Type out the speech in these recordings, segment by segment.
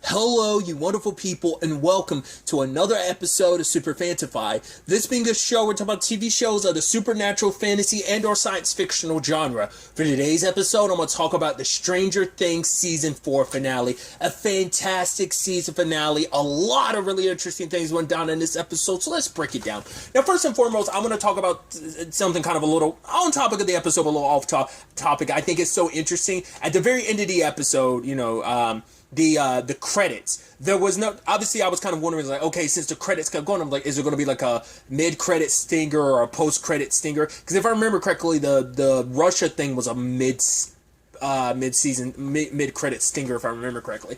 Hello, you wonderful people, and welcome to another episode of Super-Fanta-Fi. This being a show, we're talking about TV shows of the supernatural, fantasy, and/or science fictional genre. For today's episode, I'm going to talk about the Stranger Things Season 4 finale. A fantastic season finale. A lot of really interesting things went down in this episode, so let's break it down. Now, first and foremost, I'm going to talk about something kind of a little on topic of the episode, a little off topic. I think it's so interesting. At the very end of the episode, the credits. There was no, obviously I was kind of wondering, like, okay, since the credits kept going, I'm like, is there going to be like a mid-credit stinger or a post-credit stinger? Because if I remember correctly, the Russia thing was a mid-credit stinger, if I remember correctly,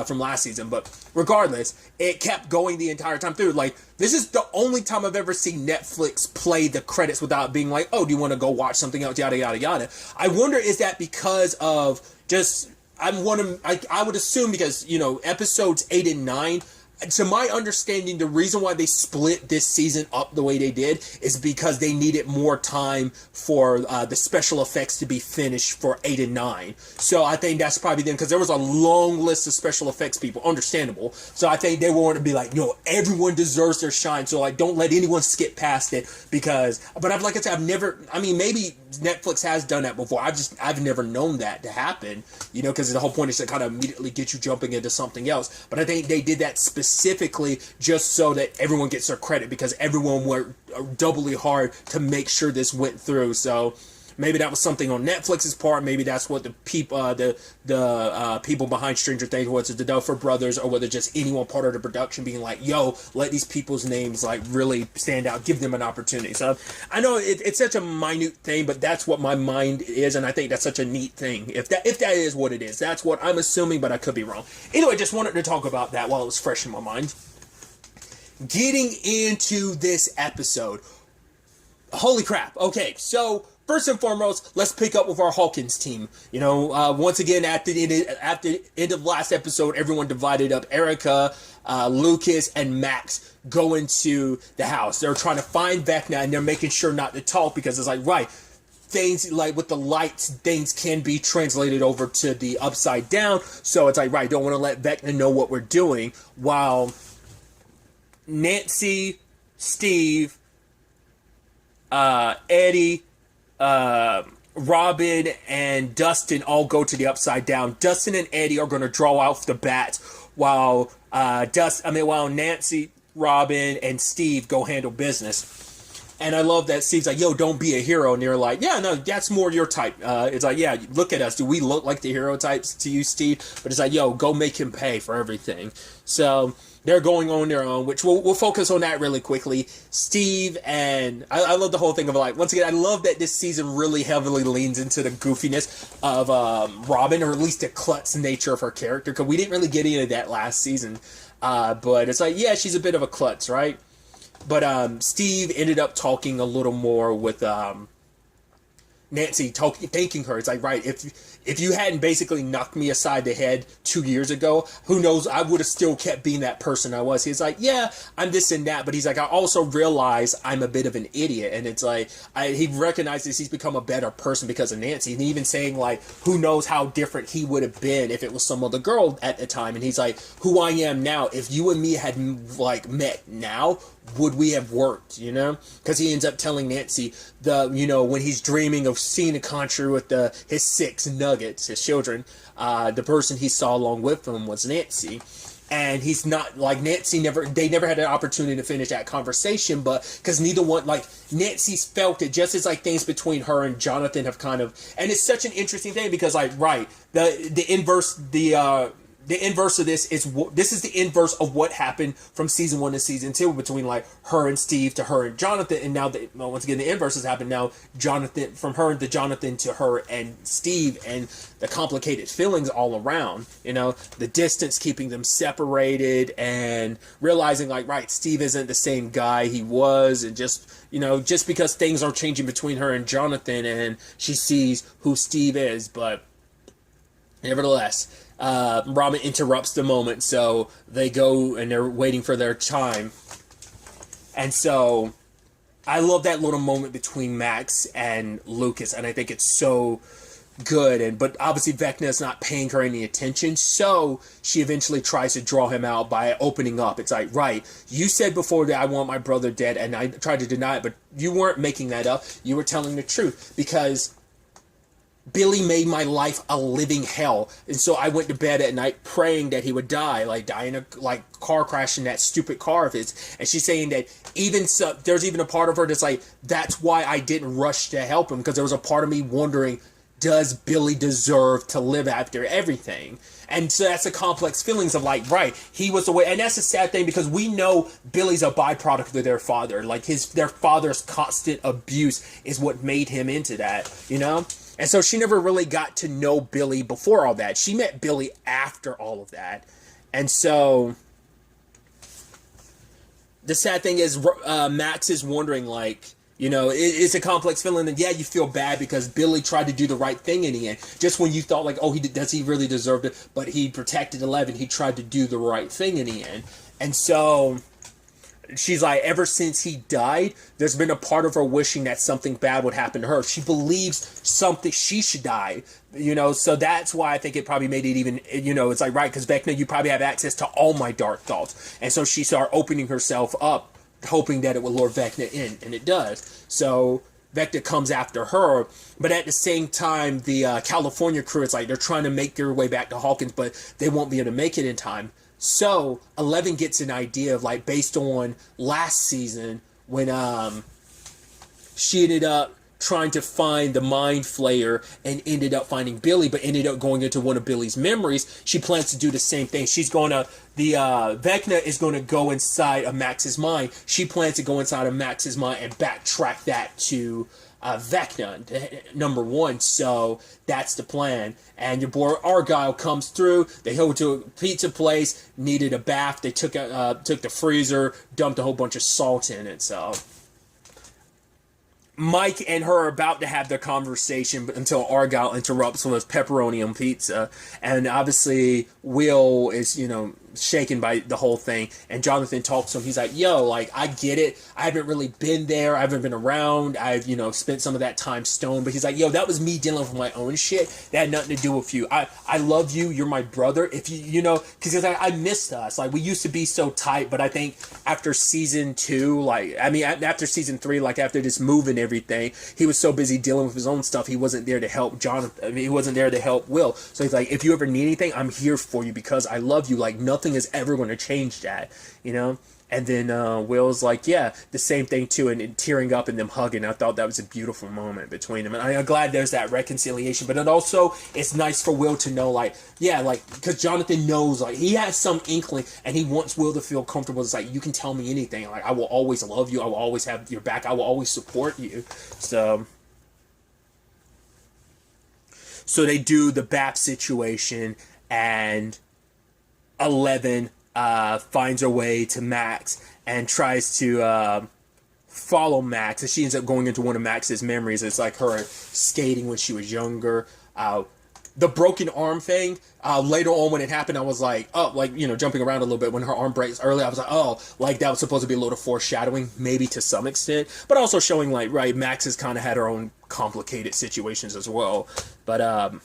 from last season. But regardless, it kept going the entire time through. Like, this is the only time I've ever seen Netflix play the credits without being like, oh, do you want to go watch something else, yada, yada, yada. I wonder, is that because of just... I would assume because, episodes 8 and 9, to my understanding, the reason why they split this season up the way they did is because they needed more time for the special effects to be finished for 8 and 9. So I think that's probably them, because there was a long list of special effects people, understandable. So I think they wanted to be like, everyone deserves their shine, so like, don't let anyone skip past it, but like I said, maybe Netflix has done that before. I've never known that to happen, because the whole point is to kind of immediately get you jumping into something else. But I think they did that specifically just so that everyone gets their credit, because everyone worked doubly hard to make sure this went through. So maybe that was something on Netflix's part. Maybe that's what the people behind Stranger Things, whether it's the Duffer Brothers or whether just anyone part of the production being like, yo, let these people's names like really stand out, give them an opportunity. So I know it's such a minute thing, but that's what my mind is, and I think that's such a neat thing. If that is what it is, that's what I'm assuming, but I could be wrong. Anyway, just wanted to talk about that while it was fresh in my mind. Getting into this episode. Holy crap. Okay, so first and foremost, let's pick up with our Hawkins team. Once again, at the end of last episode, everyone divided up. Erica, Lucas, and Max go into the house. They're trying to find Vecna, and they're making sure not to talk, because it's like, right, things like with the lights, things can be translated over to the upside down. So it's like, right, don't want to let Vecna know what we're doing. While Nancy, Steve, Eddie, Robin, and Dustin all go to the upside down. Dustin and Eddie are going to draw out the bats, while Nancy, Robin, and Steve go handle business. And I love that Steve's like, yo, don't be a hero. And they're like, yeah, no, that's more your type. It's like, yeah, look at us. Do we look like the hero types to you, Steve? But it's like, yo, go make him pay for everything. So they're going on their own, which we'll focus on that really quickly. Steve and... I love the whole thing of, like, once again, I love that this season really heavily leans into the goofiness of Robin, or at least the klutz nature of her character, because we didn't really get into that last season. But it's like, yeah, she's a bit of a klutz, right? But Steve ended up talking a little more with Nancy, thanking her. It's like, right, if you hadn't basically knocked me aside the head 2 years ago, who knows, I would have still kept being that person I was. He's like, yeah, I'm this and that, but he's like, I also realize I'm a bit of an idiot. And it's like, he recognizes he's become a better person because of Nancy. And even saying, like, who knows how different he would have been if it was some other girl at the time. And he's like, who I am now, if you and me had, like, met now, would we have worked, Because he ends up telling Nancy, when he's dreaming of seeing a country with his 6 nuggets, his children, the person he saw along with him was Nancy. And he's not, like, they never had an opportunity to finish that conversation, but, because neither one, like, Nancy's felt it, just as, like, things between her and Jonathan have kind of, and it's such an interesting thing, because, like, right, the inverse of this is the inverse of what happened from season 1 to season 2 between, like, her and Steve to her and Jonathan, and now once again the inverse has happened now. Jonathan, from her to Jonathan to her and Steve, and the complicated feelings all around. The distance keeping them separated, and realizing, like, right, Steve isn't the same guy he was, and just because things are changing between her and Jonathan, and she sees who Steve is, but nevertheless. Robin interrupts the moment, so they go and they're waiting for their time. And so I love that little moment between Max and Lucas, and I think it's so good, but obviously Vecna is not paying her any attention, so she eventually tries to draw him out by opening up. It's like, right, you said before that I want my brother dead, and I tried to deny it, but you weren't making that up. You were telling the truth, because Billy made my life a living hell, and so I went to bed at night praying that he would die, like die in a car crash in that stupid car of his. And she's saying that even so, there's even a part of her that's like, that's why I didn't rush to help him, because there was a part of me wondering, does Billy deserve to live after everything? And so that's the complex feelings of like, right, he was the way, and that's a sad thing, because we know Billy's a byproduct of their father. Like their father's constant abuse is what made him into that, you know? And so she never really got to know Billy before all that. She met Billy after all of that. And so the sad thing is, Max is wondering, like, you know, it's a complex feeling, and yeah, you feel bad because Billy tried to do the right thing in the end. Just when you thought, like, oh, does he really deserve it? But he protected 11. He tried to do the right thing in the end. And so she's like, ever since he died, there's been a part of her wishing that something bad would happen to her. She believes she should die, you know, so that's why I think it probably made it even, you know, it's like, right, because Vecna, you probably have access to all my dark thoughts. And so she started opening herself up, hoping that it would lure Vecna in, and it does. So Vecna comes after her, but at the same time, the California crew, it's like they're trying to make their way back to Hawkins, but they won't be able to make it in time. So 11 gets an idea of, like, based on last season when she ended up trying to find the Mind Flayer and ended up finding Billy, but ended up going into one of Billy's memories. She plans to do the same thing. She's going to, Vecna is going to go inside of Max's mind. She plans to go inside of Max's mind and backtrack that to Vecna, number one. So that's the plan. And your boy Argyle comes through. They go to a pizza place, needed a bath. They took the freezer, dumped a whole bunch of salt in it. So Mike and her are about to have their conversation until Argyle interrupts with pepperoni on pizza. And obviously Will is, you know, shaken by the whole thing, and Jonathan talks to him. He's like, yo, like, I get it, I haven't really been there, I haven't been around, I've, you know, spent some of that time stoned, but he's like, yo, that was me dealing with my own shit, that had nothing to do with you. I love you, you're my brother. If you know, because he's like, I missed us, like, we used to be so tight, but I think after season 2, like, I mean, after season 3, like, after this move and everything, he was so busy dealing with his own stuff, he wasn't there to help Jonathan. I mean, he wasn't there to help Will. So he's like, if you ever need anything, I'm here for you because I love you. Like, nothing is ever going to change that, you know? And then Will's like, yeah, the same thing too, and tearing up and them hugging. I thought that was a beautiful moment between them, and I'm glad there's that reconciliation. But it also, it's nice for Will to know, like, yeah, like, because Jonathan knows, like, he has some inkling, and he wants Will to feel comfortable. It's like, you can tell me anything. Like, I will always love you. I will always have your back. I will always support you. So they do the BAP situation, and 11 finds her way to Max and tries to follow Max, and she ends up going into one of Max's memories. It's like her skating when she was younger. The broken arm thing, later on when it happened, I was like, oh, like, you know, jumping around a little bit when her arm breaks early, I was like, oh, like, that was supposed to be a little foreshadowing, maybe to some extent, but also showing, like, right, Max has kind of had her own complicated situations as well. But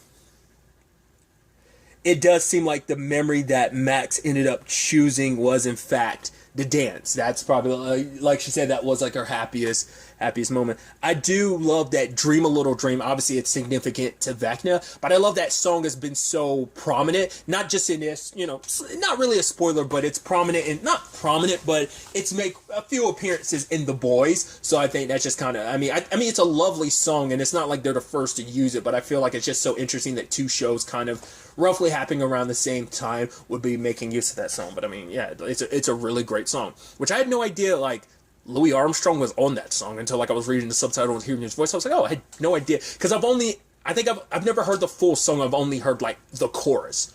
it does seem like the memory that Max ended up choosing was, in fact, the dance. That's probably, like she said, that was like her happiest moment. I do love that Dream a Little Dream. Obviously, it's significant to Vecna, but I love that song has been so prominent, not just in this, you know, not really a spoiler, but it's prominent, and not prominent, but it's make a few appearances in The Boys. So I think that's just kind of, I mean, it's a lovely song, and it's not like they're the first to use it, but I feel like it's just so interesting that two shows kind of roughly happening around the same time would be making use of that song. But I mean, yeah, it's a really great song, which I had no idea, like, Louis Armstrong was on that song until, like, I was reading the subtitle and hearing his voice. I was like, oh, I had no idea, because I've never heard the full song. I've only heard, like, the chorus.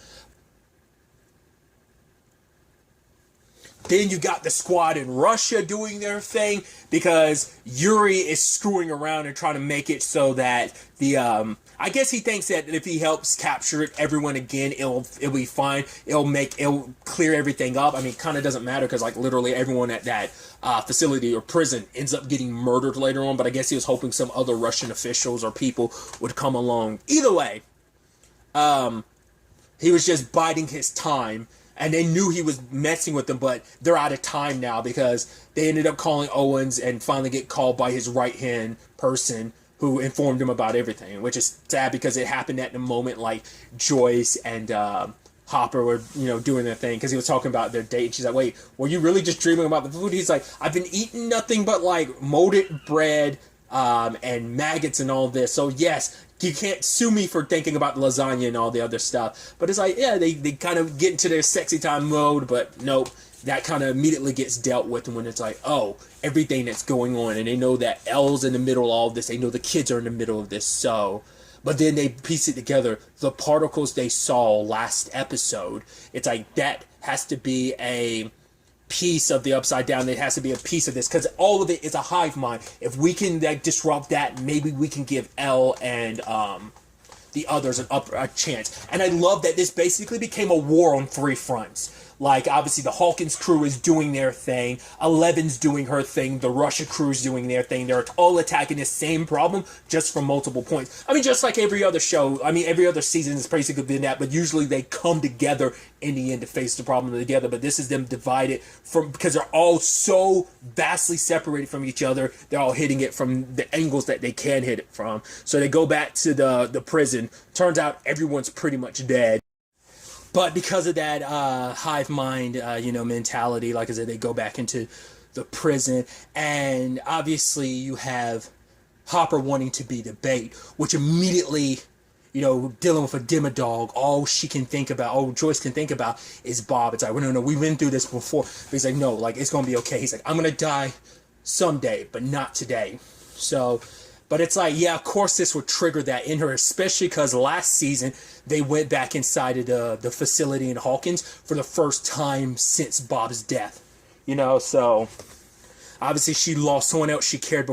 Then you got the squad in Russia doing their thing because Yuri is screwing around and trying to make it so that the I guess he thinks that if he helps capture everyone again, it'll be fine. It'll clear everything up. I mean, it kind of doesn't matter because like literally everyone at that facility or prison ends up getting murdered later on. But I guess he was hoping some other Russian officials or people would come along. Either way, he was just biding his time. And they knew he was messing with them, but they're out of time now because they ended up calling Owens and finally get called by his right-hand person who informed him about everything, which is sad because it happened at the moment like Joyce and Hopper were, doing their thing because he was talking about their date. And she's like, wait, were you really just dreaming about the food? He's like, I've been eating nothing but like molded bread and maggots and all this. So yes, you can't sue me for thinking about lasagna and all the other stuff. But it's like, yeah, they kind of get into their sexy time mode, but nope. That kind of immediately gets dealt with when it's like, oh, everything that's going on. And they know that Elle's in the middle of all of this. They know the kids are in the middle of this. So, but then they piece it together. The particles they saw last episode, it's like that has to be a piece of the Upside Down. It has to be a piece of this because all of it is a hive mind. If we can like disrupt that, maybe we can give Elle and the others a chance. And I love that this basically became a war on three fronts. Like, obviously, the Hawkins crew is doing their thing. Eleven's doing her thing. The Russia crew's doing their thing. They're all attacking the same problem just from multiple points. I mean, just like every other show. I mean, every other season has basically been that. But usually they come together in the end to face the problem together. But this is them divided because they're all so vastly separated from each other. They're all hitting it from the angles that they can hit it from. So they go back to the prison. Turns out everyone's pretty much dead. But because of that hive mind, mentality, like I said, they go back into the prison. And obviously you have Hopper wanting to be the bait, which immediately, dealing with a demodog, all Joyce can think about is Bob. It's like, well, no, we've been through this before. But he's like, no, like, it's going to be okay. He's like, I'm going to die someday, but not today. So... But it's like, yeah, of course this would trigger that in her, especially because last season they went back inside of the facility in Hawkins for the first time since Bob's death. So obviously she lost someone else she cared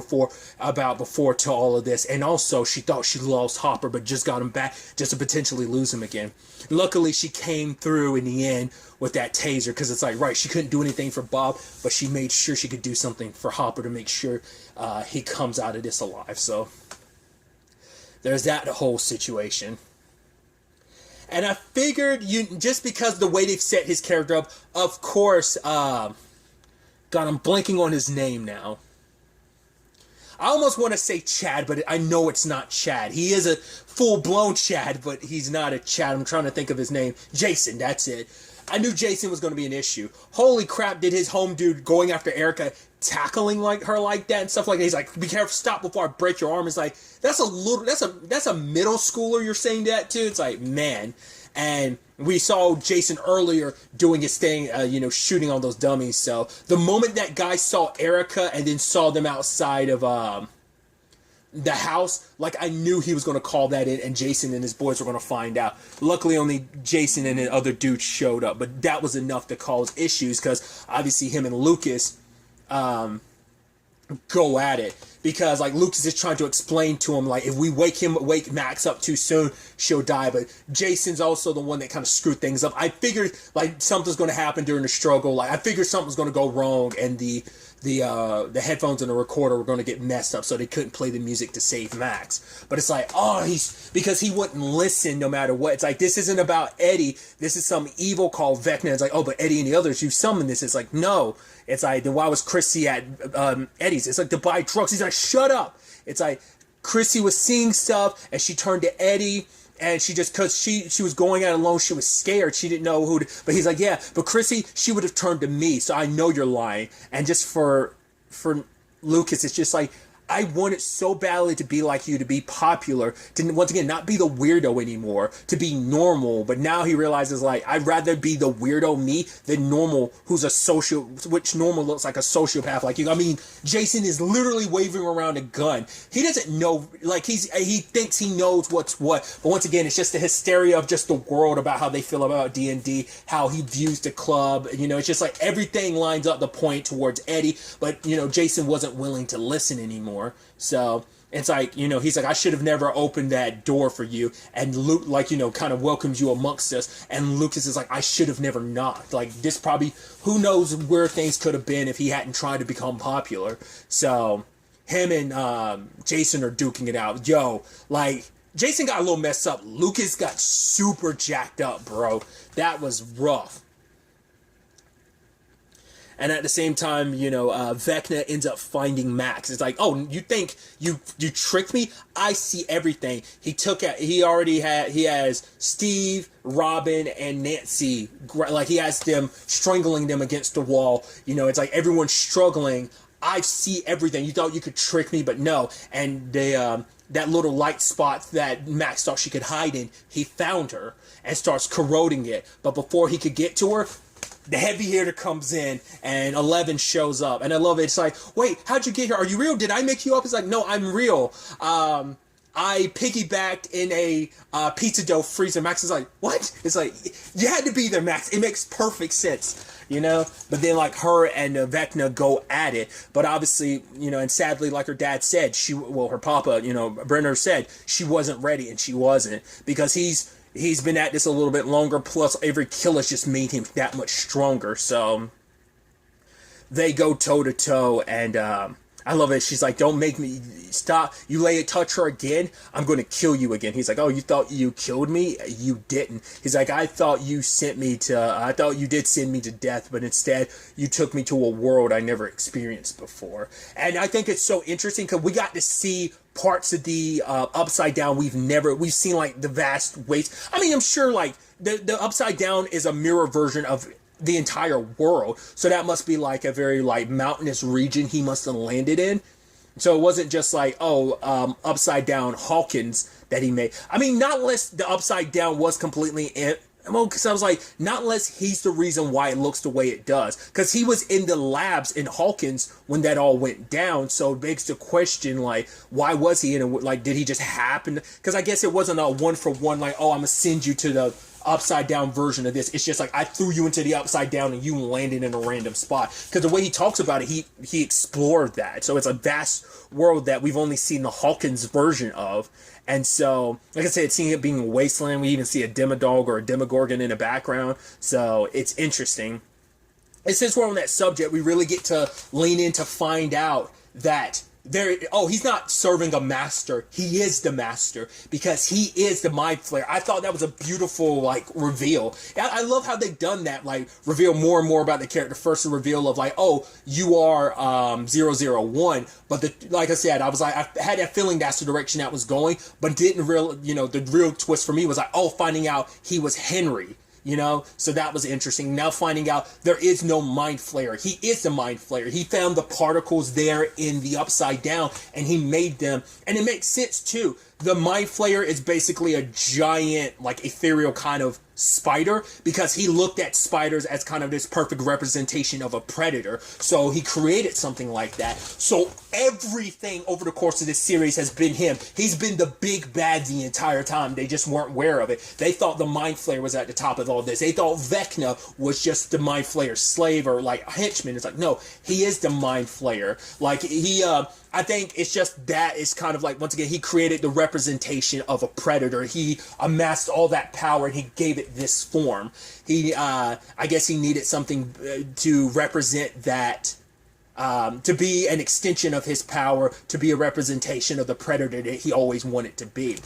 about before to all of this. And also she thought she lost Hopper, but just got him back just to potentially lose him again. Luckily she came through in the end with that taser because it's like, right, she couldn't do anything for Bob, but she made sure she could do something for Hopper to make sure he comes out of this alive. So there's that whole situation. And I figured just because the way they've set his character up, of course, God, I'm blanking on his name now. I almost want to say Chad, but I know it's not Chad. He is a full-blown Chad, but he's not a Chad. I'm trying to think of his name. Jason, that's it. I knew Jason was going to be an issue. Holy crap, did his home dude going after Erica tackling her like that and stuff like that. He's like, be careful, stop before I break your arm. It's like, that's a middle schooler you're saying that to. It's like, man. And we saw Jason earlier doing his thing, shooting on those dummies. So the moment that guy saw Erica and then saw them outside of the house, like, I knew he was going to call that in, and Jason and his boys were going to find out. Luckily, only Jason and the other dude showed up, but that was enough to cause issues because obviously him and Lucas go at it. Because, like, Lucas is trying to explain to him, like, if we wake Max up too soon, she'll die. But Jason's also the one that kind of screwed things up. I figured, like, something's going to happen during the struggle. Like, I figured something's going to go wrong, and the headphones and the recorder were going to get messed up, so they couldn't play the music to save Max. But it's like, because he wouldn't listen no matter what. It's like, this isn't about Eddie. This is some evil called Vecna. It's like, oh, but Eddie and the others, you summoned this. It's like, no. It's like, then why was Chrissy at Eddie's? It's like, to buy drugs. He's like, shut up. It's like, Chrissy was seeing stuff, and she turned to Eddie, and she just, because she was going out alone, she was scared. She didn't know but he's like, yeah, but Chrissy, she would have turned to me, so I know you're lying. And just for Lucas, it's just like, I wanted so badly to be like you, to be popular, to once again not be the weirdo anymore, to be normal. But now he realizes like I'd rather be the weirdo me than normal, who's a social, which normal looks like a sociopath like you. I mean, Jason is literally waving around a gun. He doesn't know, like he thinks he knows what's what. But once again, it's just the hysteria of just the world about how they feel about D&D, how he views the club. You know, it's just like everything lines up the point towards Eddie, but you know, Jason wasn't willing to listen anymore. So it's like, you know, he's like, I should have never opened that door for you. And Luke, like, you know, kind of welcomes you amongst us. And Lucas is like, I should have never knocked. Like, this probably, who knows where things could have been if he hadn't tried to become popular. So him and Jason are duking it out. Yo, like, Jason got a little messed up. Lucas got super jacked up, bro. That was rough. And at the same time, you know, Vecna ends up finding Max. It's like, oh, you think you tricked me? I see everything. He has Steve, Robin, and Nancy. Like, he has them strangling them against the wall. You know, it's like everyone's struggling. I see everything. You thought you could trick me, but no. And they, that little light spot that Max thought she could hide in, he found her and starts corroding it. But before he could get to her, the heavy hitter comes in and 11 shows up. And I love it. It's like, wait, how'd you get here? Are you real? Did I make you up? It's like, no, I'm real. I piggybacked in a pizza dough freezer. Max is like, what? It's like, you had to be there, Max. It makes perfect sense, you know? But then, like, her and Vecna go at it. But obviously, you know, and sadly, like her dad said, her papa, you know, Brenner said, she wasn't ready, and she wasn't. Because he's been at this a little bit longer, plus every kill has just made him that much stronger. So they go toe to toe, and I love it. She's like, don't make me stop. You touch her again, I'm going to kill you again. He's like, oh, you thought you killed me? You didn't. He's like, I thought you did send me to death, but instead you took me to a world I never experienced before. And I think it's so interesting because we got to see parts of the Upside Down we've seen, like the vast waste. I mean, I'm sure like the Upside Down is a mirror version of the entire world, so that must be like a very like mountainous region he must have landed in. So it wasn't just like, Upside Down Hawkins that he made. I mean, not unless the Upside Down was completely because I was like, not unless he's the reason why it looks the way it does. Because he was in the labs in Hawkins when that all went down. So it begs the question, like, why was he in it? Like, did he just happen? Because I guess it wasn't a one-for-one, like, oh, I'm going to send you to the upside down version of this. It's just like, I threw you into the upside down and you landed in a random spot. Because the way he talks about it, he explored that. So it's a vast world that we've only seen the Hawkins version of. And so, like I said, seeing it being a wasteland, we even see a Demodog or a Demogorgon in the background. So it's interesting. And since we're on that subject, we really get to lean in to find out that he's not serving a master. He is the master because he is the Mind Flayer. I thought that was a beautiful, like, reveal. I love how they've done that, like, reveal more and more about the character. First, the reveal of, like, oh, you are 001. But, like I said, I had that feeling that's the direction that was going, but the real twist for me was, like, oh, finding out he was Henry. You know, so that was interesting. Now finding out there is no Mind Flayer. He is the Mind Flayer. He found the particles there in the Upside Down and he made them. And it makes sense too. The Mind Flayer is basically a giant, like, ethereal kind of spider because he looked at spiders as kind of this perfect representation of a predator. So he created something like that. So everything over the course of this series has been him. He's been the big bad the entire time. They just weren't aware of it. They thought the Mind Flayer was at the top of all this. They thought Vecna was just the Mind Flayer's slave or like a henchman. It's like, no, he is the Mind Flayer. Like I think it's just that is kind of like, once again, he created the representation of a predator. He amassed all that power and he gave it this form. I guess he needed something to represent that, to be an extension of his power, to be a representation of the predator that he always wanted to be.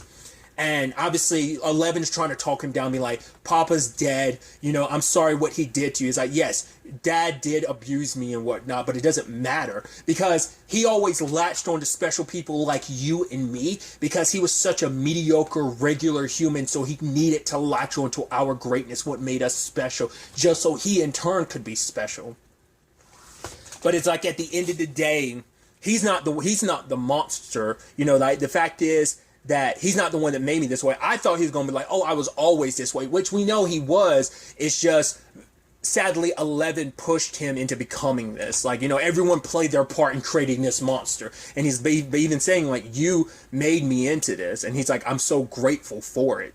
And obviously, 11 is trying to talk him down, be like, Papa's dead. You know, I'm sorry what he did to you. He's like, yes, Dad did abuse me and whatnot, but it doesn't matter. Because he always latched on to special people like you and me, because he was such a mediocre, regular human, so he needed to latch on to our greatness, what made us special, just so he in turn could be special. But it's like, at the end of the day, he's not the monster. Like the fact is that he's not the one that made me this way. I thought he was going to be like, oh, I was always this way, which we know he was. It's just, sadly, 11 pushed him into becoming this. Like, everyone played their part in creating this monster. And he's even saying, like, you made me into this. And he's like, I'm so grateful for it.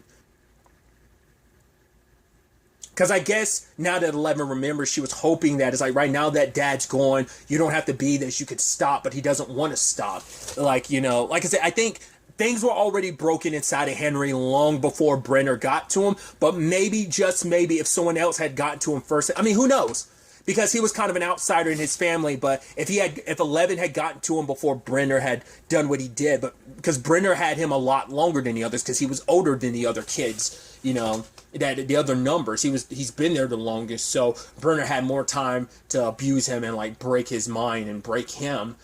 Because I guess now that 11 remembers, she was hoping that it's like, right now that dad's gone, you don't have to be this, you could stop, but he doesn't want to stop. Like, like I said, I think things were already broken inside of Henry long before Brenner got to him, but maybe, just maybe, if someone else had gotten to him first, I mean, who knows? Because he was kind of an outsider in his family, but if 11 had gotten to him before Brenner had done what he did, but because Brenner had him a lot longer than the others, because he was older than the other kids, that the other numbers, he's been there the longest, so Brenner had more time to abuse him and like break his mind and break him,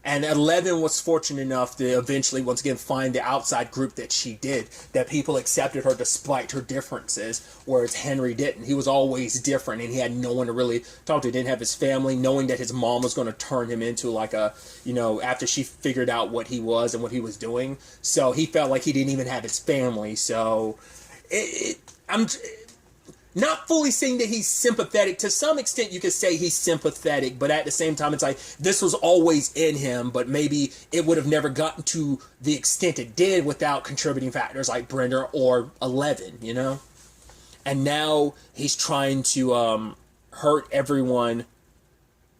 And 11 was fortunate enough to eventually, once again, find the outside group that she did, that people accepted her despite her differences, whereas Henry didn't. He was always different, and he had no one to really talk to. He didn't have his family, knowing that his mom was going to turn him into like after she figured out what he was and what he was doing. So he felt like he didn't even have his family. So I'm not fully saying that he's sympathetic. To some extent, you could say he's sympathetic, but at the same time, it's like this was always in him, but maybe it would have never gotten to the extent it did without contributing factors like Brenner or 11, And now he's trying to hurt everyone.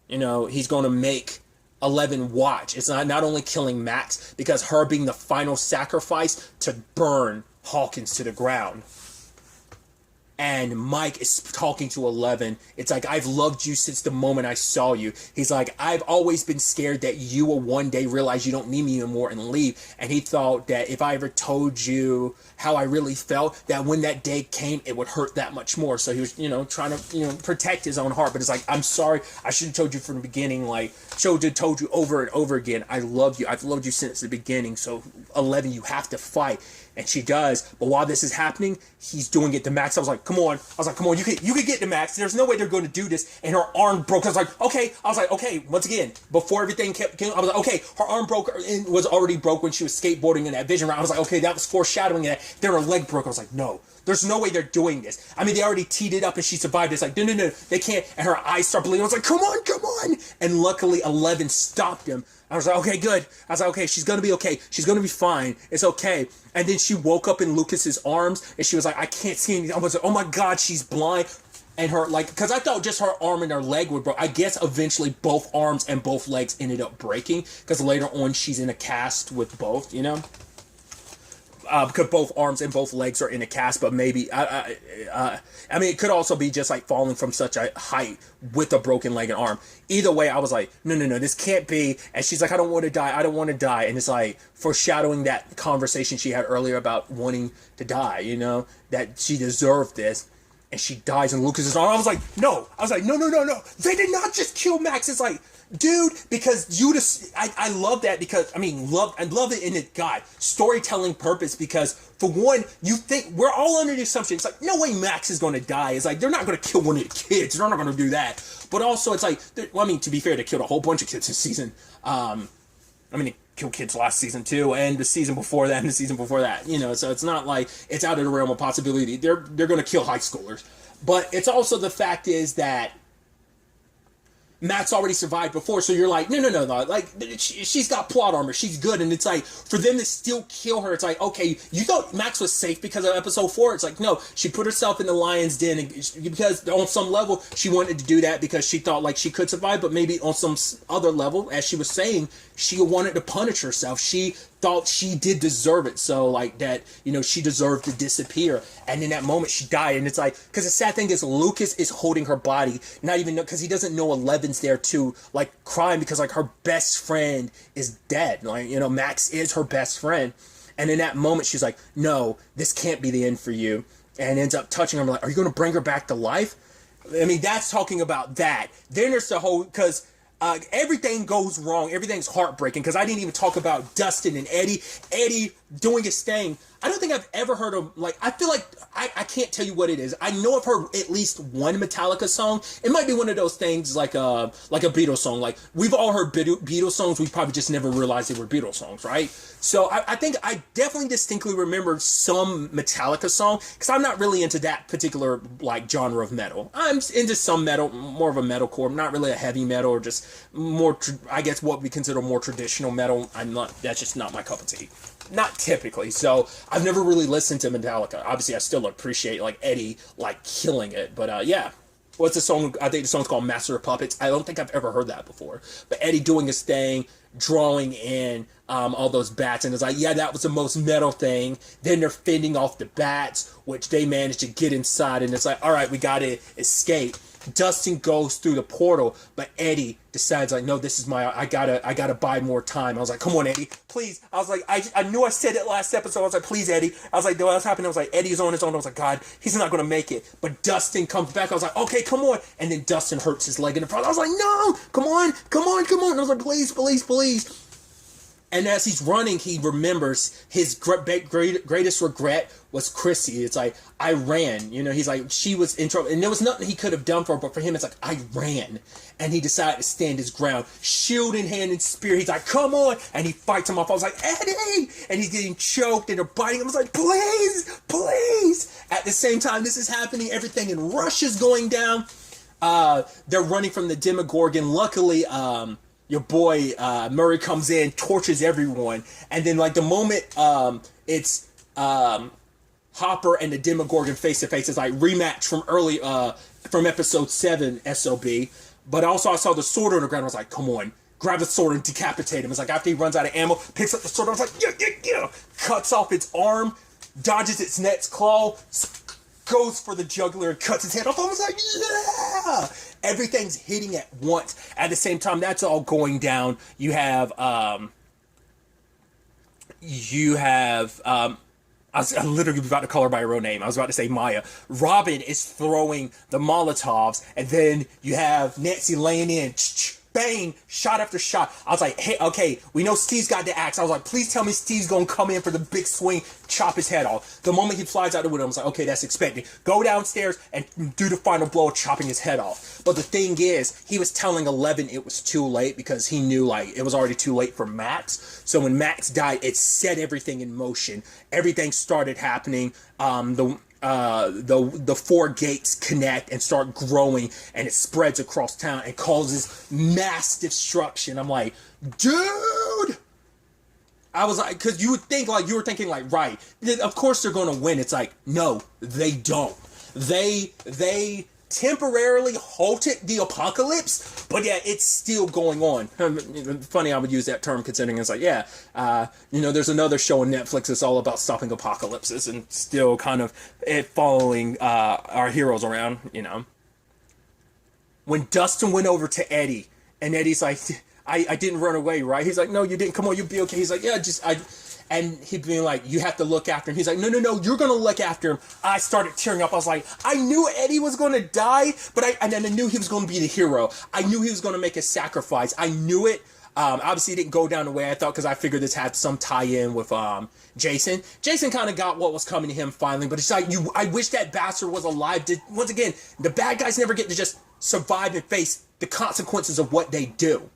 He's going to make 11 watch. It's not only killing Max, because her being the final sacrifice to burn Hawkins to the ground. And Mike is talking to 11. It's like, I've loved you since the moment I saw you. He's like, I've always been scared that you will one day realize you don't need me anymore and leave. And he thought that if I ever told you how I really felt, that when that day came, it would hurt that much more. So he was, trying to, protect his own heart. But it's like, I'm sorry. I should have told you from the beginning. Like, should have told you over and over again. I love you. I've loved you since the beginning. So 11, you have to fight. And she does. But while this is happening, he's doing it to Max. I was like, come on, you could get to Max. There's no way they're going to do this. And her arm broke. I was like, okay. Once again, before everything came, I was like, okay, her arm broke and was already broke when she was skateboarding in that vision round. I was like, okay, that was foreshadowing that. Then her leg broke. I was like, no, there's no way they're doing this. I mean, they already teed it up and she survived. It's like, no, they can't. And her eyes start bleeding. I was like, come on. And luckily 11 stopped him. I was like, okay, good. I was like, okay, she's going to be okay. She's going to be fine. It's okay. And then she woke up in Lucas's arms and she was like, I can't see anything. I was like, oh my God, she's blind. And her, like, because I thought just her arm and her leg would break. I guess eventually both arms and both legs ended up breaking, because later on she's in a cast with both, because both arms and both legs are in a cast, but maybe, I mean, it could also be just like falling from such a height with a broken leg and arm. Either way, I was like, no, this can't be. And she's like, I don't want to die. And it's like foreshadowing that conversation she had earlier about wanting to die, that she deserved this. And she dies in Lucas's arm. I was like, no. No. They did not just kill Max. It's like, dude, because you just, I love that, because, I love it in storytelling purpose, because for one, you think, we're all under the assumption, it's like, no way Max is going to die. It's like, they're not going to kill one of the kids. They're not going to do that. But also, it's like, to be fair, they killed a whole bunch of kids this season. They killed kids last season too, and the season before that, and the season before that, so it's not like it's out of the realm of possibility. They're going to kill high schoolers. But it's also, the fact is that Max already survived before, so you're like, no, like, she's got plot armor, she's good, and it's like, for them to still kill her, it's like, okay, you thought Max was safe because of episode 4, it's like, no, she put herself in the lion's den, because on some level, she wanted to do that because she thought, like, she could survive, but maybe on some other level, as she was saying, she wanted to punish herself, she thought she did deserve it, so, like, that, she deserved to disappear, and in that moment, she died, and it's like, because the sad thing is, Lucas is holding her body, not even, because he doesn't know 11's there too, like, crying, because, like, her best friend is dead, like, Max is her best friend, and in that moment, she's like, no, this can't be the end for you, and ends up touching her, like, are you going to bring her back to life? That's talking about that. Then there's the whole, because everything goes wrong. Everything's heartbreaking, because I didn't even talk about Dustin and Eddie. Eddie doing his thing. I don't think I've ever heard of, like, I feel like I can't tell you what it is. I know I've heard at least one Metallica song. It might be one of those things like a Beatles song. Like, we've all heard Beatles songs, we probably just never realized they were Beatles songs, right? So I think I definitely distinctly remember some Metallica song, because I'm not really into that particular, like, genre of metal. I'm into some metal, more of a metalcore. I'm not really a heavy metal, or just more, I guess what we consider more traditional metal. That's just not my cup of tea. Not typically. So I've never really listened to Metallica. Obviously, I still appreciate, like, Eddie, like, killing it. But yeah. What's the song? I think the song's called Master of Puppets. I don't think I've ever heard that before. But Eddie doing his thing, drawing in all those bats. And it's like, yeah, that was the most metal thing. Then they're fending off the bats, which they managed to get inside. And it's like, all right, we got to escape. Dustin goes through the portal, but Eddie decides, like, no, this is I gotta buy more time. I was like, come on, Eddie, please. I was like, I knew I said it last episode. I was like, please, Eddie. I was like, what's happening? I was like, Eddie's on his own. I was like, God, he's not gonna make it. But Dustin comes back. I was like, okay, come on. And then Dustin hurts his leg in the front. I was like, no, come on. And I was like, please. And as he's running, he remembers his greatest regret was Chrissy. It's like, I ran. You know, he's like, she was in trouble. And there was nothing he could have done for her. But for him, it's like, I ran. And he decided to stand his ground. Shield in hand and spear. He's like, come on. And he fights him off. I was like, Eddie! And he's getting choked and they're biting him. I was like, please! At the same time, this is happening. Everything in Russia's going down. They're running from the Demogorgon. Luckily, your boy Murray comes in, torches everyone, and then, like, the moment it's Hopper and the Demogorgon face to face, it's like rematch from from episode 7 SOB. But also I saw the sword on the ground. I was like, come on, grab the sword and decapitate him. It's like after he runs out of ammo, picks up the sword. I was like, yeah, cuts off its arm, dodges its next claw, goes for the jugular and cuts his head off. I was like, yeah! Everything's hitting at once. At the same time, that's all going down. You have I was literally about to call her by her own name. I was about to say Maya. Robin is throwing the Molotovs, and then you have Nancy laying in. Bang! Shot after shot. I was like, hey, okay, we know Steve's got the axe. I was like, please tell me Steve's gonna come in for the big swing, chop his head off. The moment he flies out the window, I was like, okay, that's expected. Go downstairs and do the final blow, chopping his head off. But the thing is, he was telling Eleven it was too late because he knew, like, it was already too late for Max. So when Max died, it set everything in motion. Everything started happening. The 4 gates connect and start growing, and it spreads across town and causes mass destruction. I'm like, dude! I was like, because you would think, like, you were thinking, like, right, of course they're going to win. It's like, no, they don't. They temporarily halted the apocalypse, but yeah, it's still going on. Funny I would use that term considering it's like, yeah, there's another show on Netflix that's all about stopping apocalypses and still kind of following our heroes around, you know. When Dustin went over to Eddie, and Eddie's like, I didn't run away, right? He's like, no, you didn't. Come on, you'll be okay. He's like, yeah, and he'd be like, you have to look after him. He's like, no, you're going to look after him. I started tearing up. I was like, I knew Eddie was going to die, but I knew he was going to be the hero. I knew he was going to make a sacrifice. I knew it. Obviously, it didn't go down the way I thought because I figured this had some tie-in with Jason. Jason kind of got what was coming to him finally, but it's like, I wish that bastard was alive. Once again, the bad guys never get to just survive and face the consequences of what they do.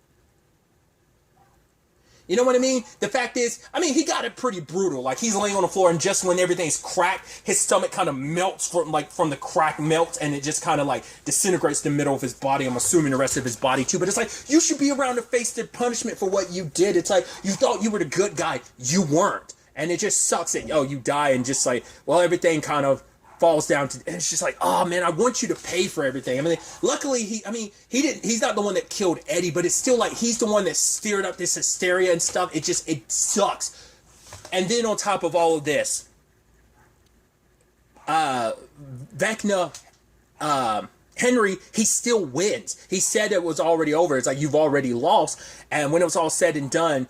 You know what I mean? The fact is, he got it pretty brutal. Like, he's laying on the floor, and just when everything's cracked, his stomach kind of melts from the crack melts, and it just kind of, like, disintegrates the middle of his body. I'm assuming the rest of his body, too. But it's like, you should be around to face the punishment for what you did. It's like, you thought you were the good guy. You weren't. And it just sucks that, you die, and just like, well, everything kind of falls down to, and it's just like, oh man, I want you to pay for everything. Luckily he's not the one that killed Eddie, but it's still like he's the one that stirred up this hysteria and stuff. It sucks. And then on top of all of this, Vecna, Henry, he still wins. He said it was already over. It's like, you've already lost. And when it was all said and done,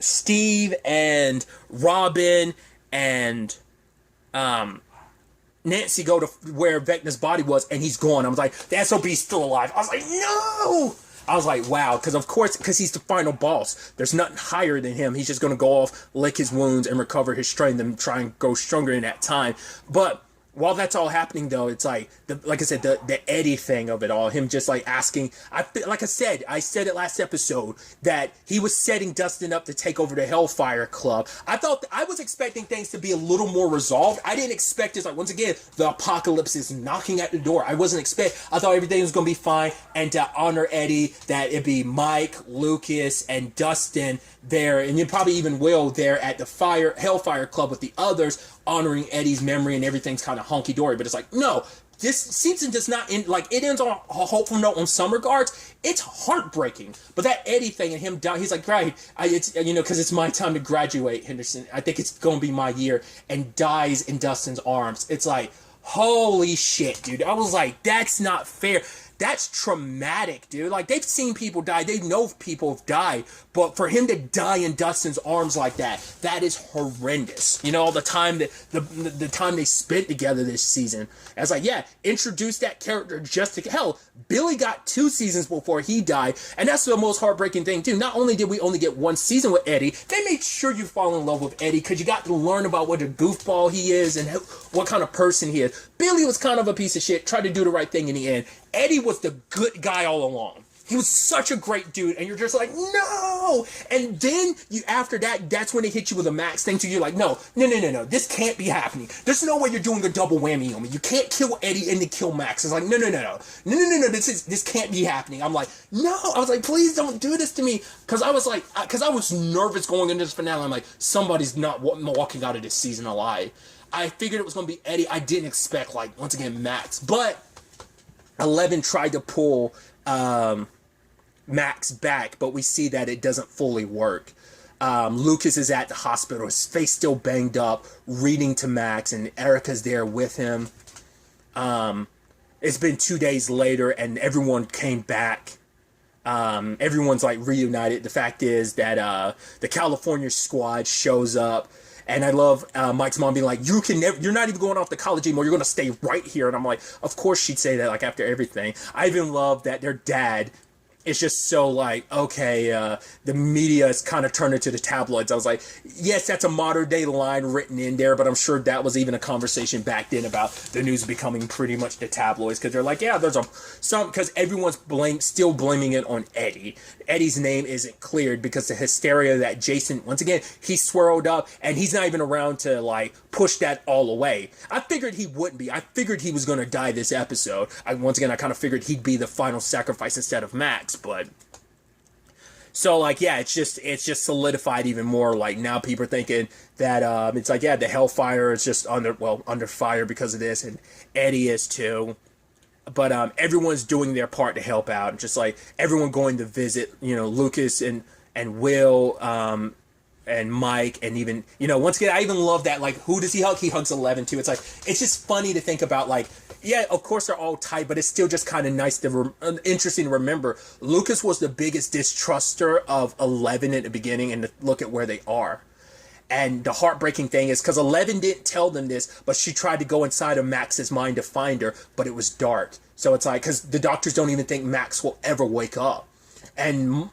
Steve and Robin and Nancy go to where Vecna's body was, and he's gone. I was like, the SOB's still alive. I was like, no! I was like, wow, because of course, because he's the final boss. There's nothing higher than him. He's just going to go off, lick his wounds, and recover his strength and try and go stronger in that time. But while that's all happening, though, it's like, like I said, the Eddie thing of it all, him just like asking, like I said it last episode, that he was setting Dustin up to take over the Hellfire Club. I was expecting things to be a little more resolved. I didn't expect it, like, once again, the apocalypse is knocking at the door. I thought everything was going to be fine, and to honor Eddie, that it'd be Mike, Lucas, and Dustin there, and you probably even Will there at the Hellfire Club with the others, honoring Eddie's memory, and everything's kind of hunky-dory. But it's like, no, this season does not end, like, it ends on a hopeful note on some regards. It's heartbreaking. But that Eddie thing and him down, he's like, right, it's, because it's my time to graduate, Henderson. I think it's going to be my year, and dies in Dustin's arms. It's like, holy shit, dude. I was like, that's not fair. That's traumatic, dude. Like, they've seen people die. They know people have died. But for him to die in Dustin's arms like that is horrendous. The time the time they spent together this season. I was like, yeah, introduce that character just to... Hell, Billy got 2 seasons before he died. And that's the most heartbreaking thing, too. Not only did we only get 1 season with Eddie, they made sure you fall in love with Eddie because you got to learn about what a goofball he is and what kind of person he is. Billy was kind of a piece of shit, tried to do the right thing in the end. Eddie was the good guy all along. He was such a great dude, and you're just like, no! And then, after that, that's when they hit you with a Max thing, too. You're like, no, this can't be happening. There's no way you're doing a double whammy on me. You can't kill Eddie and then kill Max. It's like, no, this can't be happening. I'm like, no! I was like, please don't do this to me. Because I was nervous going into this finale. I'm like, somebody's not walking out of this season alive. I figured it was going to be Eddie. I didn't expect, like, once again, Max. But 11 tried to pull Max back, but we see that it doesn't fully work. Lucas is at the hospital, his face still banged up, reading to Max, and Erica's there with him. It's been 2 days later, and everyone came back. Everyone's, like, reunited. The fact is that the California squad shows up. And I love Mike's mom being like, you're not even going off to college anymore. You're going to stay right here. And I'm like, of course she'd say that, like, after everything. I even love that their dad is just so, like, okay, the media is kind of turned into the tabloids. I was like, yes, that's a modern day line written in there, but I'm sure that was even a conversation back then about the news becoming pretty much the tabloids, because they're like, yeah, there's because everyone's still blaming it on Eddie. Eddie's name isn't cleared because the hysteria that Jason, once again, he swirled up, and he's not even around to, like, push that all away. I figured he wouldn't be. I figured he was going to die this episode. I kind of figured he'd be the final sacrifice instead of Max, but... So, like, yeah, it's just solidified even more. Like, now people are thinking that, it's like, yeah, the Hellfire is just under fire because of this, and Eddie is too. But, everyone's doing their part to help out, just like, everyone going to visit, Lucas and Will, and Mike, and even, once again, I even love that, like, who does he hug? He hugs 11, too. It's like, it's just funny to think about, like, yeah, of course they're all tight, but it's still just kind of nice interesting to remember. Lucas was the biggest distruster of 11 at the beginning, and to look at where they are. And the heartbreaking thing is, because 11 didn't tell them this, but she tried to go inside of Max's mind to find her, but it was dark. So it's like, because the doctors don't even think Max will ever wake up. And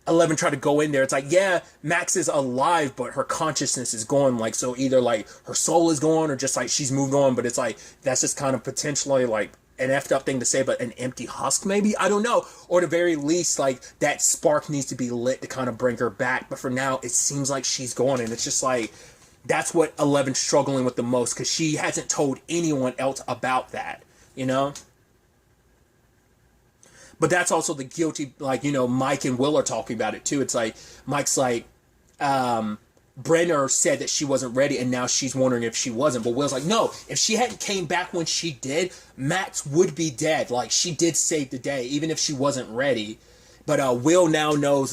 11 tried to go in there. It's like, yeah, Max is alive, but her consciousness is gone. Like, so either, like, her soul is gone or just, like, she's moved on. But it's like, that's just kind of potentially, like, an effed up thing to say, but an empty husk, maybe? I don't know. Or at the very least, like, that spark needs to be lit to kind of bring her back. But for now, it seems like she's gone. And it's just like, that's what 11's struggling with the most, because she hasn't told anyone else about that, But that's also the guilty, like, Mike and Will are talking about it, too. It's like, Mike's like, Brenner said that she wasn't ready, and now she's wondering if she wasn't. But Will's like, no, if she hadn't came back when she did, Max would be dead. Like, she did save the day, even if she wasn't ready. But Will now knows,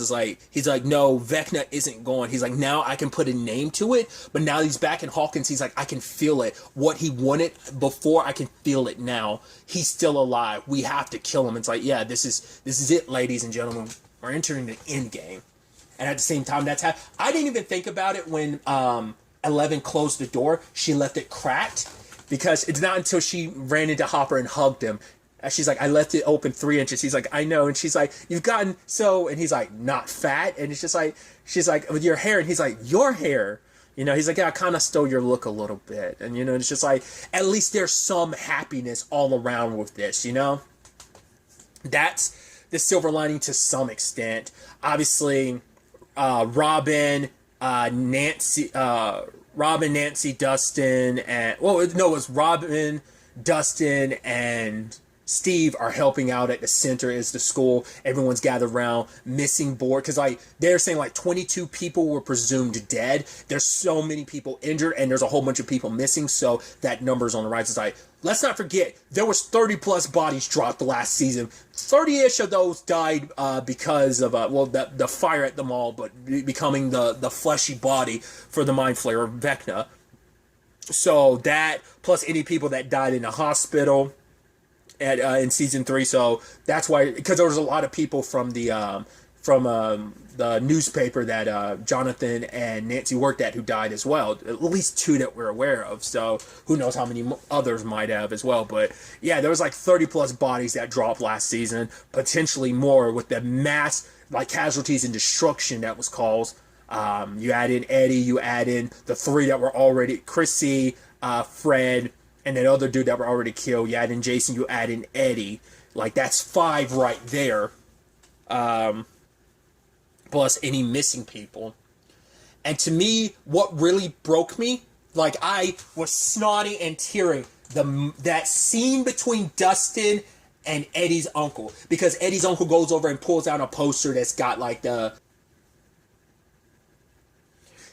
he's like, no, Vecna isn't gone. He's like, now I can put a name to it. But now he's back in Hawkins. He's like, I can feel it. What he wanted before, I can feel it now. He's still alive. We have to kill him. It's like, yeah, this is it, ladies and gentlemen. We're entering the end game. And at the same time, that's how... I didn't even think about it when 11 closed the door. She left it cracked. Because it's not until she ran into Hopper and hugged him And she's like, I left it open 3 inches. He's like, I know. And she's like, you've gotten so, and he's like, not fat. And it's just like, she's like, with your hair. And he's like, your hair. You know, he's like, yeah, I kind of stole your look a little bit. And, you know, it's just like, at least there's some happiness all around with this, you know? That's the silver lining to some extent. Obviously, Robin, Nancy, Dustin, and, well, no, it was Robin, Dustin, and Steve are helping out at the center is the school. Everyone's gathered around, missing board, because like they're saying like 22 people were presumed dead. There's so many people injured, and there's a whole bunch of people missing, so that number's on the rise. It's like, let's not forget, there was 30 plus bodies dropped the last season. 30-ish of those died because of the fire at the mall, but becoming the fleshy body for the Mind Flayer Vecna. So that plus any people that died in the hospital in season 3, so that's why, because there was a lot of people from the newspaper that Jonathan and Nancy worked at who died as well. At least 2 that we're aware of. So who knows how many others might have as well. But yeah, there was like 30 plus bodies that dropped last season, potentially more with the mass like casualties and destruction that was caused. You add in Eddie, you add in the 3 that were already Chrissy, Fred, and that other dude that were already killed. You add in Jason, you add in Eddie. Like, that's 5 right there. Plus any missing people. And to me, what really broke me, like, I was snotty and tearing. That scene between Dustin and Eddie's uncle. Because Eddie's uncle goes over and pulls out a poster that's got, like, the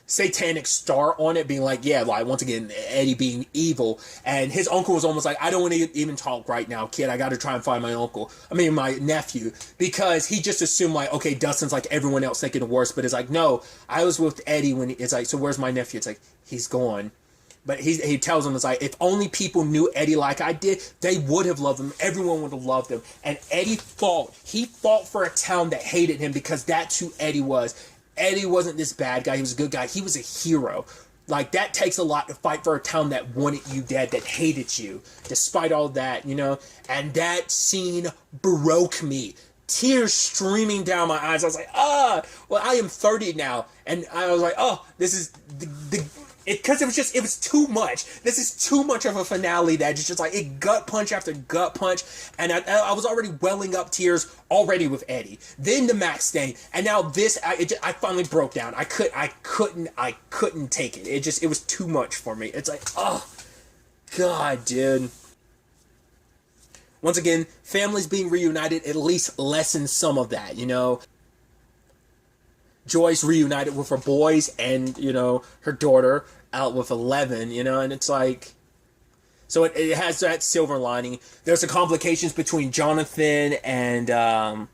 satanic star on it, being like, yeah, like, once again, Eddie being evil. And his uncle was almost like, I don't want to even talk right now, kid. I got to try and find my nephew. Because he just assumed, like, okay, Dustin's like everyone else thinking the worst. But it's like, no, I was with Eddie when it's like, so where's my nephew? It's like, he's gone. But he tells him, it's like, if only people knew Eddie like I did, they would have loved him. Everyone would have loved him. And Eddie fought. He fought for a town that hated him because that's who Eddie was. Eddie wasn't this bad guy. He was a good guy. He was a hero. Like, that takes a lot to fight for a town that wanted you dead, that hated you, despite all that, you know? And that scene broke me. Tears streaming down my eyes. I was like, well, I am 30 now. And I was like, oh, this is because it was too much. This is too much of a finale that just like, it gut punch after gut punch. And I was already welling up tears already with Eddie. Then the Max thing. And now this, I finally broke down. I couldn't take it. It was too much for me. It's like, oh, God, dude. Once again, families being reunited at least lessens some of that, you know? Joyce reunited with her boys and, you know, her daughter out with 11, you know, and it's like, so it has that silver lining. There's the complications between Jonathan and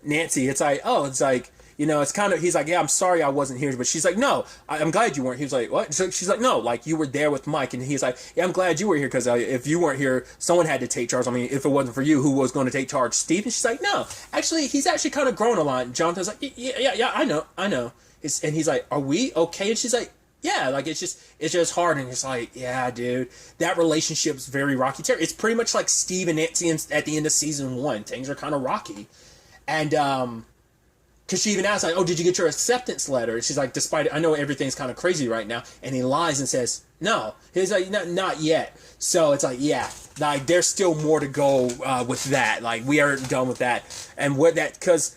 Nancy. It's like, you know, it's kind of, he's like, yeah, I'm sorry I wasn't here. But she's like, no, I'm glad you weren't. He was like, what? So she's like, no, like, you were there with Mike. And he's like, yeah, I'm glad you were here because if you weren't here, someone had to take charge. I mean, if it wasn't for you, who was going to take charge? Steve? And she's like, no, actually, he's actually kind of grown a lot. And Jonathan's like, yeah, I know. And he's like, are we okay? And she's like, yeah, like, it's just hard. And it's like, yeah, dude, that relationship's very rocky. It's pretty much like Steve and Nancy at the end of season 1. Things are kind of rocky. And, because she even asked, like, oh, did you get your acceptance letter? And she's like, despite, I know everything's kind of crazy right now. And he lies and says, no. He's like, not yet. So it's like, yeah, like, there's still more to go with that. Like, we aren't done with that. And what that, because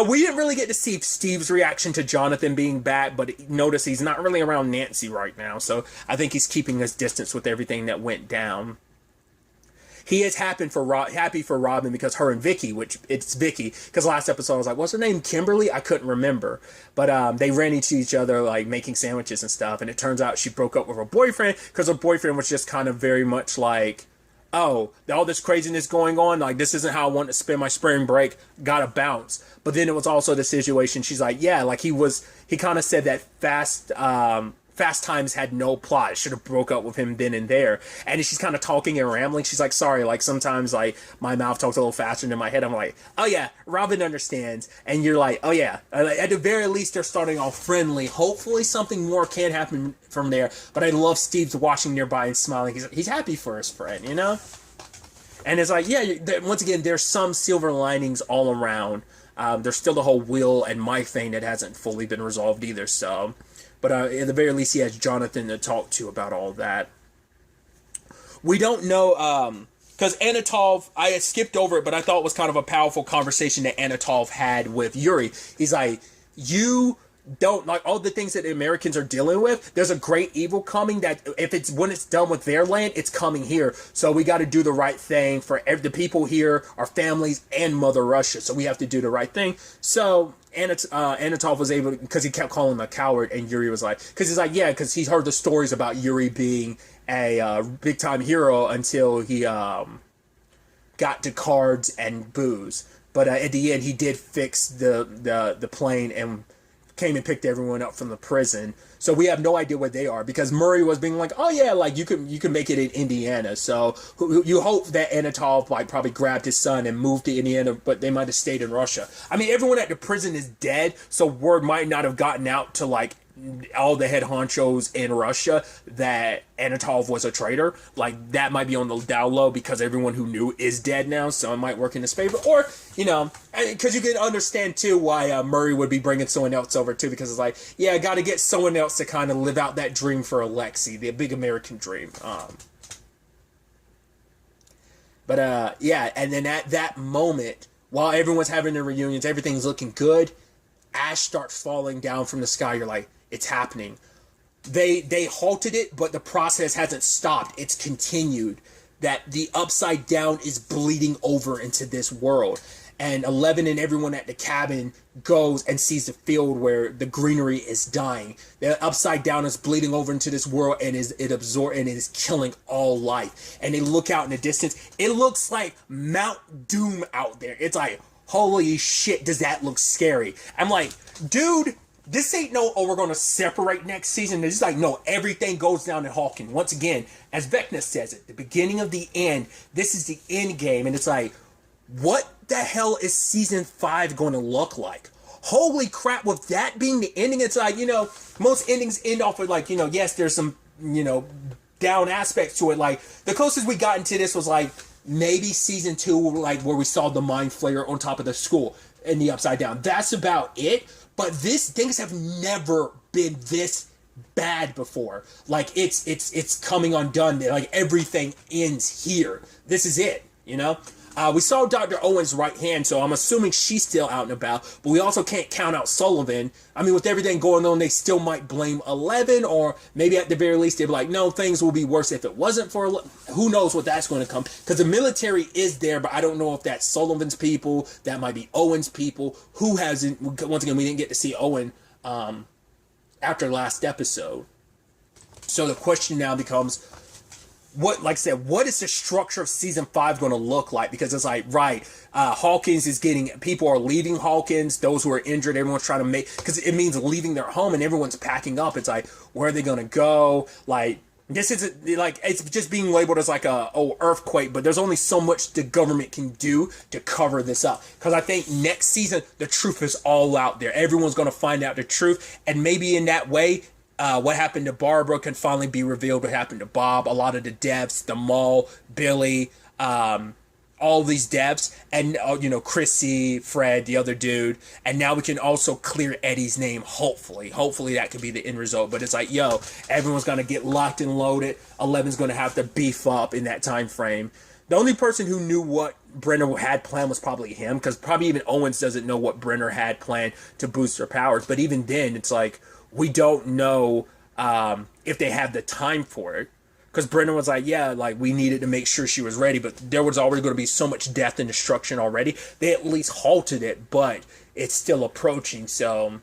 we didn't really get to see Steve's reaction to Jonathan being back, but notice he's not really around Nancy right now. So I think he's keeping his distance with everything that went down. He is happy for Robin because her and Vicky, which it's Vicky, because last episode I was like, what's her name? Kimberly? I couldn't remember. But they ran into each other, like, making sandwiches and stuff. And it turns out she broke up with her boyfriend because her boyfriend was just kind of very much like, oh, all this craziness going on, like, this isn't how I want to spend my spring break, gotta bounce. But then it was also the situation, she's like, yeah, like, he kind of said that Fast Times had no plot. I should have broke up with him then and there. And she's kind of talking and rambling. She's like, sorry, like, sometimes, like, my mouth talks a little faster than my head. I'm like, oh yeah, Robin understands. And you're like, oh yeah. At the very least, they're starting off friendly. Hopefully something more can happen from there. But I love Steve's watching nearby and smiling. He's happy for his friend, you know? And it's like, yeah, once again, there's some silver linings all around. There's still the whole Will and Mike thing that hasn't fully been resolved either. So, but at the very least, he has Jonathan to talk to about all that. We don't know, because Anatov, I had skipped over it, but I thought it was kind of a powerful conversation that Anatov had with Yuri. He's like, you don't like all the things that the Americans are dealing with. There's a great evil coming that when it's done with their land, it's coming here. So we got to do the right thing for the people here, our families, and Mother Russia. So we have to do the right thing. So Anatov was able, because he kept calling him a coward, and Yuri was like, because he's like, yeah, because he's heard the stories about Yuri being a big time hero until he got to cards and booze. But at the end, he did fix the plane and came and picked everyone up from the prison. So we have no idea where they are, because Murray was being like, oh yeah, like you can make it in Indiana. So you hope that Anatov like probably grabbed his son and moved to Indiana, but they might have stayed in Russia. I mean, everyone at the prison is dead, so word might not have gotten out to like all the head honchos in Russia that Anatov was a traitor. Like, that might be on the down low because everyone who knew is dead now, so it might work in his favor. Or, you know, because you can understand too why Murray would be bringing someone else over too, because it's like, yeah, I got to get someone else to kind of live out that dream for Alexei, the big American dream. Yeah, and then at that moment, while everyone's having their reunions, everything's looking good, ash starts falling down from the sky. You're like, it's happening. They halted it, but the process hasn't stopped. It's continued. That the upside down is bleeding over into this world. And 11 and everyone at the cabin goes and sees the field where the greenery is dying. The upside down is bleeding over into this world, and it is killing all life. And they look out in the distance. It looks like Mount Doom out there. It's like, holy shit, does that look scary? I'm like, dude, this ain't no, oh, we're going to separate next season. It's like, no, everything goes down in Hawking. Once again, as Vecna says it, the beginning of the end, this is the end game. And it's like, what the hell is season 5 going to look like? Holy crap, with that being the ending, it's like, you know, most endings end off with like, you know, yes, there's some, you know, down aspects to it. Like, the closest we got into this was like, maybe season 2, like where we saw the mind flayer on top of the school in the upside down. That's about it. But things have never been this bad before. Like, it's coming undone. Like, everything ends here. This is it, you know? We saw Dr. Owen's right hand, so I'm assuming she's still out and about. But we also can't count out Sullivan. I mean, with everything going on, they still might blame 11, or maybe at the very least they'll be like, no, things will be worse if it wasn't for 11. Who knows what that's going to come. Because the military is there, but I don't know if that's Sullivan's people, that might be Owen's people. Who hasn't, once again, we didn't get to see Owen after last episode. So the question now becomes, what, like I said, what is the structure of season 5 going to look like? Because it's like, right, Hawkins is getting, people are leaving Hawkins, those who are injured, everyone's trying to make, because it means leaving their home and everyone's packing up. It's like, where are they going to go? Like, this isn't, like, it's just being labeled as like a, earthquake, but there's only so much the government can do to cover this up. Because I think next season, the truth is all out there. Everyone's going to find out the truth, and maybe in that way, what happened to Barbara can finally be revealed. What happened to Bob, a lot of the devs, the Mall, Billy, all these devs, and you know, Chrissy, Fred, the other dude, and now we can also clear Eddie's name. Hopefully that could be the end result. But it's like, yo, everyone's gonna get locked and loaded. 11's gonna have to beef up in that time frame. The only person who knew what Brenner had planned was probably him, because probably even Owens doesn't know what Brenner had planned to boost her powers. But even then, it's like, we don't know if they have the time for it. Because Brendan was like, yeah, like, we needed to make sure she was ready. But there was already going to be so much death and destruction already. They at least halted it, but it's still approaching. So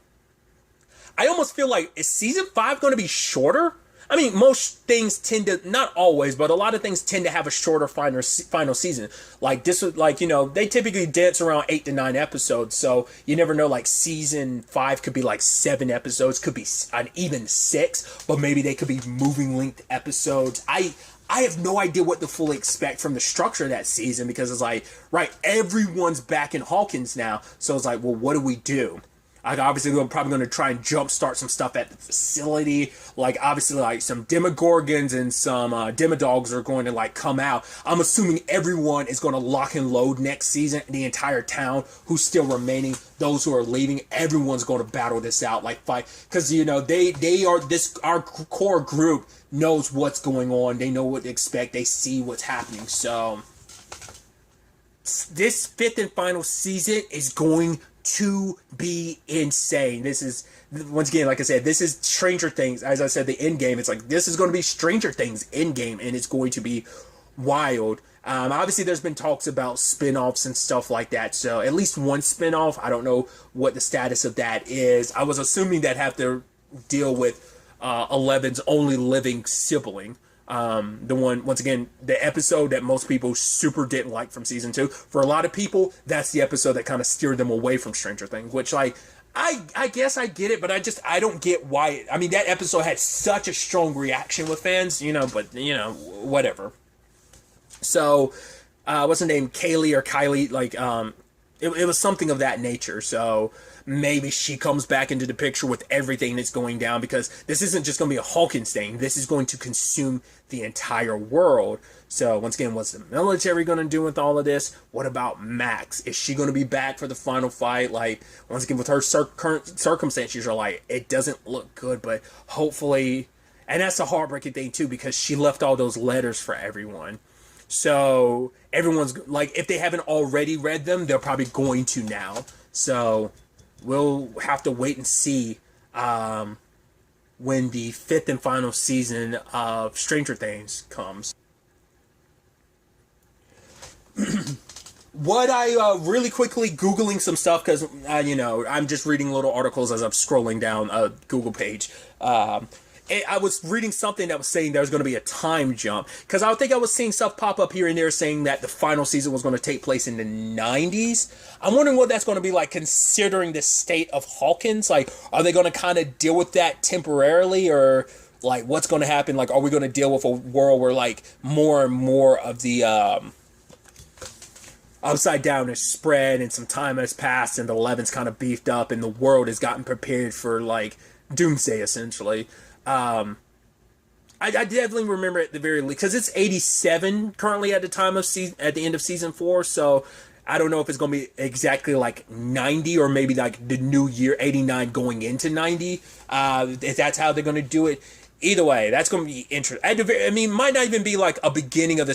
I almost feel like, is season 5 going to be shorter? I mean, most things tend to, not always, but a lot of things tend to have a shorter final season. Like, this was, like, you know, they typically dance around 8 to 9 episodes, so you never know, like, season 5 could be, like, 7 episodes, could be an even 6, but maybe they could be moving length episodes. I have no idea what to fully expect from the structure of that season, because it's like, right, everyone's back in Hawkins now, so it's like, well, what do we do? Like, obviously, we're probably going to try and jumpstart some stuff at the facility. Like, obviously, like, some Demogorgons and some Demodogs are going to, like, come out. I'm assuming everyone is going to lock and load next season. The entire town who's still remaining, those who are leaving, everyone's going to battle this out, like, fight. Because, you know, they are, our core group knows what's going on. They know what to expect. They see what's happening. So, this fifth and final season is going to be insane. This is, once again, like I said, this is Stranger Things. As I said, the end game, it's like, this is going to be Stranger Things end game, and it's going to be wild. Obviously, there's been talks about spin-offs and stuff like that, so at least one spin-off. I don't know what the status of that is. I was assuming that have to deal with Eleven's only living sibling. The one, once again, the episode that most people super didn't like from season 2. For a lot of people, that's the episode that kind of steered them away from Stranger Things, which, like, I guess I get it, but I don't get why. I mean, that episode had such a strong reaction with fans, you know, but, you know, whatever. So, what's her name? Kaylee or Kylie, like, it was something of that nature, so maybe she comes back into the picture with everything that's going down, because this isn't just going to be a Hawkins thing. This is going to consume the entire world. So, once again, what's the military going to do with all of this? What about Max? Is she going to be back for the final fight? Like, once again, with her current circumstances, are like, it doesn't look good, but hopefully, and that's a heartbreaking thing, too, because she left all those letters for everyone. So, everyone's, like, if they haven't already read them, they're probably going to now. So, we'll have to wait and see when the fifth and final season of Stranger Things comes. What I really quickly Googling some stuff, because, you know, I'm just reading little articles as I'm scrolling down a Google page. I was reading something that was saying there's going to be a time jump, because I think I was seeing stuff pop up here and there saying that the final season was going to take place in the 90s. I'm wondering what that's going to be like, considering the state of Hawkins. Like, are they going to kind of deal with that temporarily, or like what's going to happen? Like, are we going to deal with a world where like more and more of the upside down is spread, and some time has passed, and the 11's kind of beefed up, and the world has gotten prepared for like doomsday essentially? I definitely remember at the very least, because it's 87 currently at the time of at the end of season 4, so I don't know if it's going to be exactly like 90, or maybe like the new year 89 going into 90, if that's how they're going to do it. Either way, that's going to be interesting. I mean, it might not even be like a beginning of the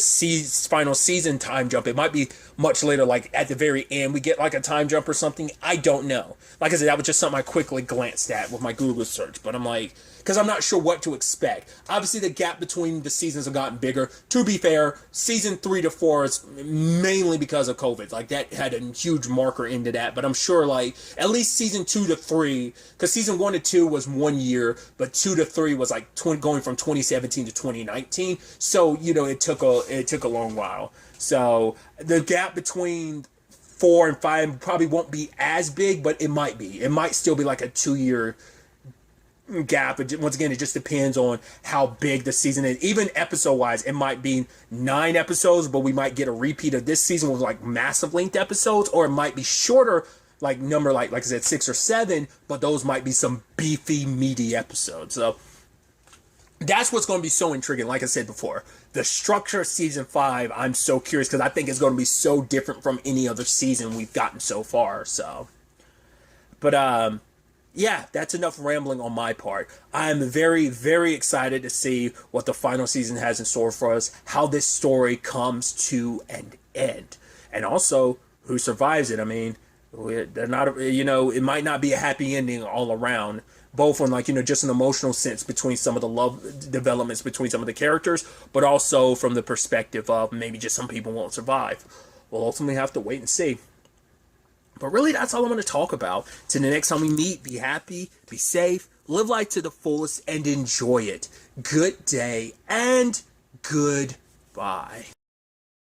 final season time jump. It might be much later, like at the very end, we get like a time jump or something. I don't know. Like I said, that was just something I quickly glanced at with my Google search. But I'm like, because I'm not sure what to expect. Obviously, the gap between the seasons have gotten bigger. To be fair, season 3 to 4 is mainly because of COVID. Like, that had a huge marker into that. But I'm sure, like, at least season 2 to 3, because season 1 to 2 was 1 year, but 2 to 3 was like going from 2017 to 2019. So, you know, it took a long while. So, the gap between 4 and 5 probably won't be as big, but it might be. It might still be like a 2-year gap. Once again, it just depends on how big the season is. Even episode-wise, it might be 9 episodes, but we might get a repeat of this season with like massive length episodes, or it might be shorter, like number like I said, 6 or 7, but those might be some beefy, meaty episodes. So that's what's going to be so intriguing. Like I said before, the structure of season 5, I'm so curious, because I think it's going to be so different from any other season we've gotten so far. So, but yeah, that's enough rambling on my part. I'm very, very excited to see what the final season has in store for us, how this story comes to an end, and also who survives it. I mean, they're not, you know, it might not be a happy ending all around, both on like, you know, just an emotional sense between some of the love developments between some of the characters, but also from the perspective of maybe just some people won't survive. We'll ultimately have to wait and see. But really, that's all I'm going to talk about. Till the next time we meet, be happy, be safe, live life to the fullest, and enjoy it. Good day and goodbye.